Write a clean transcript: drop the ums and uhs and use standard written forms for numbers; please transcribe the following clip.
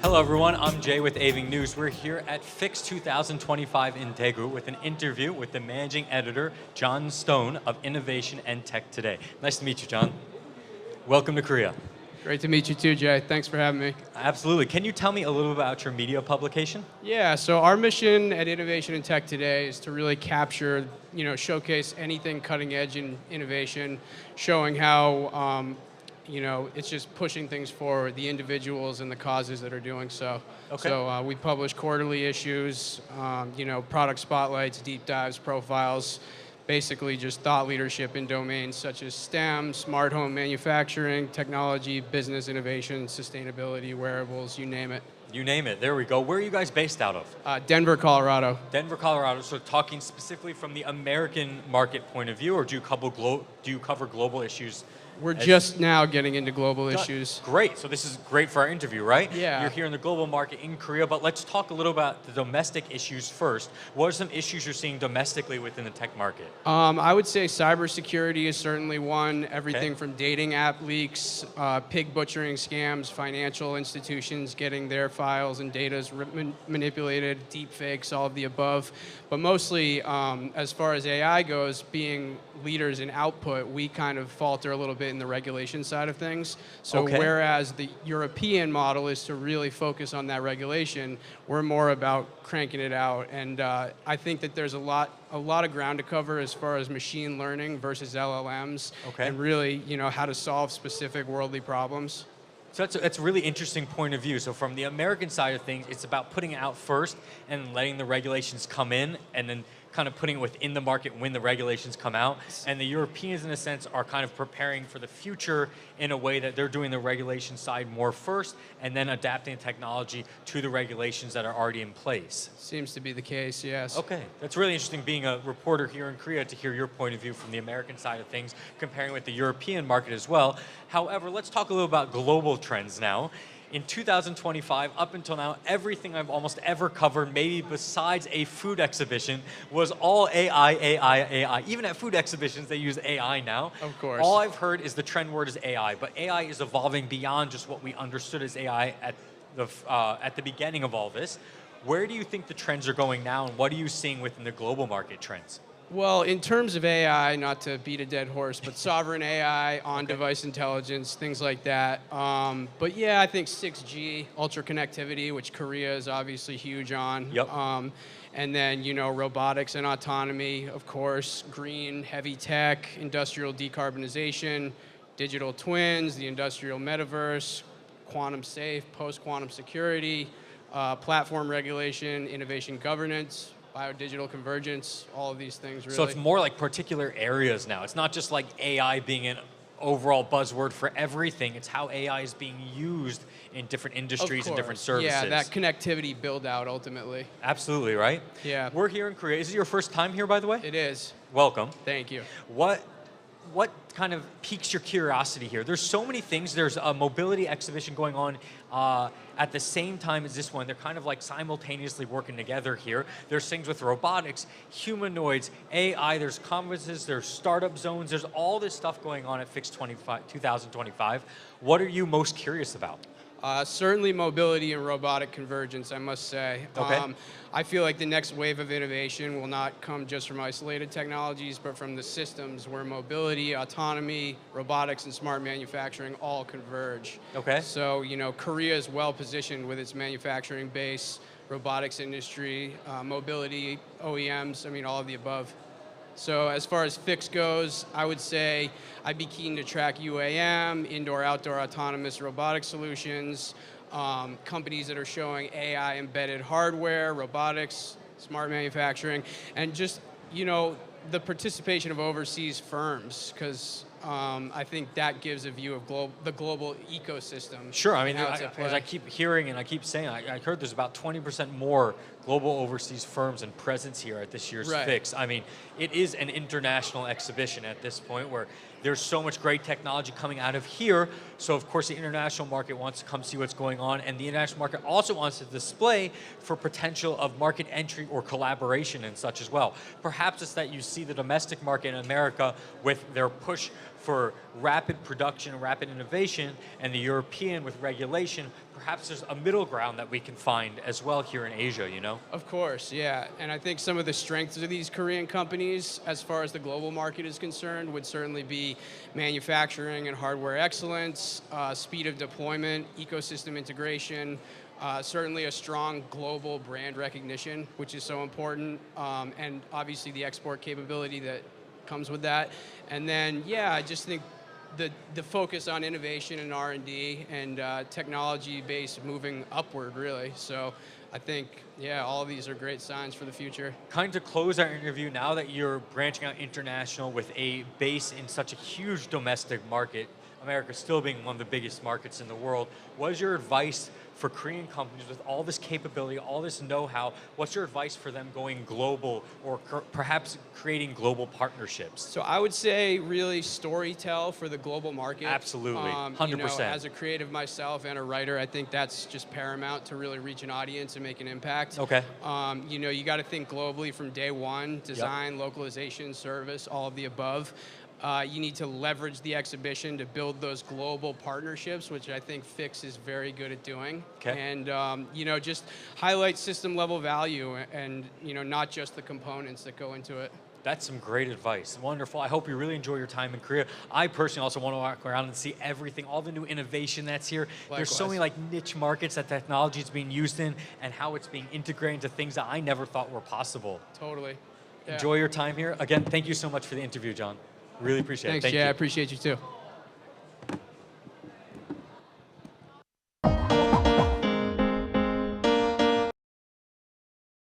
Hello everyone, I'm Jay with AVING News. We're here at FIX 2025 in Daegu with an interview with the managing editor, John Stone of Innovation and Tech Today. Nice to meet you, John. Welcome to Korea. Great to meet you too, Jay. Thanks for having me. Absolutely. Can you tell me a little about your media publication? Yeah, so our mission at Innovation and Tech Today is to really capture, showcase anything cutting edge in innovation, showing how, it's just pushing things forward, the individuals and the causes that are doing so. Okay. So we publish quarterly issues, product spotlights, deep dives, profiles, basically just thought leadership in domains such as STEM, smart home manufacturing, technology, business innovation, sustainability, wearables, you name it. You name it. There we go. Where are you guys based out of? Denver, Colorado. Denver, Colorado. So talking specifically from the American market point of view, or do you cover global issues? We're just now getting into global issues. Great. So this is great for our interview, right? Yeah. You're here in the global market in Korea, but let's talk a little about the domestic issues first. What are some issues you're seeing domestically within the tech market? I would say cybersecurity is certainly one. Everything from dating app leaks, pig butchering scams, financial institutions getting their files and data manipulated, deep fakes, all of the above. But mostly, as far as AI goes, being leaders in output, we kind of falter a little bit in the regulation side of things. So whereas the European model is to really focus on that regulation, we're more about cranking it out. And I think that there's a lot of ground to cover as far as machine learning versus LLMs, and really, how to solve specific worldly problems. So that's a really interesting point of view. So from the American side of things, it's about putting it out first and letting the regulations come in, and then kind of putting it within the market when the regulations come out. And the Europeans, in a sense, are kind of preparing for the future in a way that they're doing the regulation side more first and then adapting technology to the regulations that are already in place. Seems to be the case, yes. Okay, that's really interesting being a reporter here in Korea to hear your point of view from the American side of things, comparing with the European market as well. However, let's talk a little about global trends now. In 2025, up until now, everything I've almost ever covered, maybe besides a food exhibition, was all AI. Even at food exhibitions, they use AI now. Of course. All I've heard is the trend word is AI, but AI is evolving beyond just what we understood as AI at the beginning of all this. Where do you think the trends are going now, and what are you seeing within the global market trends? Well, in terms of AI, not to beat a dead horse, but sovereign AI, on-device intelligence, things like that. But yeah, I think 6G, ultra connectivity, which Korea is obviously huge on. Yep. And then, robotics and autonomy, of course, green, heavy tech, industrial decarbonization, digital twins, the industrial metaverse, quantum safe, post-quantum security, platform regulation, innovation governance, biodigital convergence, all of these things really. So it's more like particular areas now. It's not just like AI being an overall buzzword for everything. It's how AI is being used in different industries and different services. Yeah, that connectivity build out ultimately. Absolutely, right? Yeah. We're here in Korea. Is it your first time here, by the way? It is. Welcome. Thank you. What kind of piques your curiosity here? There's so many things. There's a mobility exhibition going on at the same time as this one. They're kind of like simultaneously working together here. There's things with robotics, humanoids, AI, there's conferences, there's startup zones, there's all this stuff going on at FIX 2025. What are you most curious about? Certainly mobility and robotic convergence, I must say. Okay. I feel like the next wave of innovation will not come just from isolated technologies, but from the systems where mobility, autonomy, robotics, and smart manufacturing all converge. Okay. So, Korea is well positioned with its manufacturing base, robotics industry, mobility, OEMs, all of the above. So as far as FIX goes, I would say I'd be keen to track UAM, indoor-outdoor autonomous robotic solutions, companies that are showing AI-embedded hardware, robotics, smart manufacturing, and just, the participation of overseas firms, because I think that gives a view of the global ecosystem. Sure, as I keep hearing and I keep saying, I heard there's about 20% more global overseas firms and presence here at this year's FIX. It is an international exhibition at this point where there's so much great technology coming out of here. So of course the international market wants to come see what's going on, and the international market also wants to display for potential of market entry or collaboration and such as well. Perhaps it's that you see the domestic market in America with their push for rapid production, rapid innovation, and the European with regulation, perhaps there's a middle ground that we can find as well here in Asia, you know? Of course, yeah. And I think some of the strengths of these Korean companies, as far as the global market is concerned, would certainly be manufacturing and hardware excellence, speed of deployment, ecosystem integration, certainly a strong global brand recognition, which is so important, and obviously the export capability that comes with that. And then, yeah, I just think the focus on innovation and R&D and technology base moving upward, really. So I think, yeah, all of these are great signs for the future. Kind of close our interview, now that you're branching out international with a base in such a huge domestic market, America still being one of the biggest markets in the world, what is your advice for Korean companies with all this capability, all this know-how? What's your advice for them going global, or perhaps creating global partnerships? So I would say really storytell for the global market. Absolutely, 100%. You know, as a creative myself and a writer, I think that's just paramount to really reach an audience and make an impact. Okay. You know, you got to think globally from day one: design, localization, service, all of the above. You need to leverage the exhibition to build those global partnerships, which I think Fix is very good at doing. Okay. And you know, just highlight system level value, and you know, not just the components that go into it. That's some great advice. Wonderful. I hope you really enjoy your time in Korea. I personally also want to walk around and see everything, all the new innovation that's here. Likewise. There's so many like niche markets that technology is being used in, and how it's being integrated into things that I never thought were possible. Totally. Yeah. Enjoy your time here. Again, thank you so much for the interview, John. Really appreciate it. Thanks, Thank yeah, you. I appreciate you too.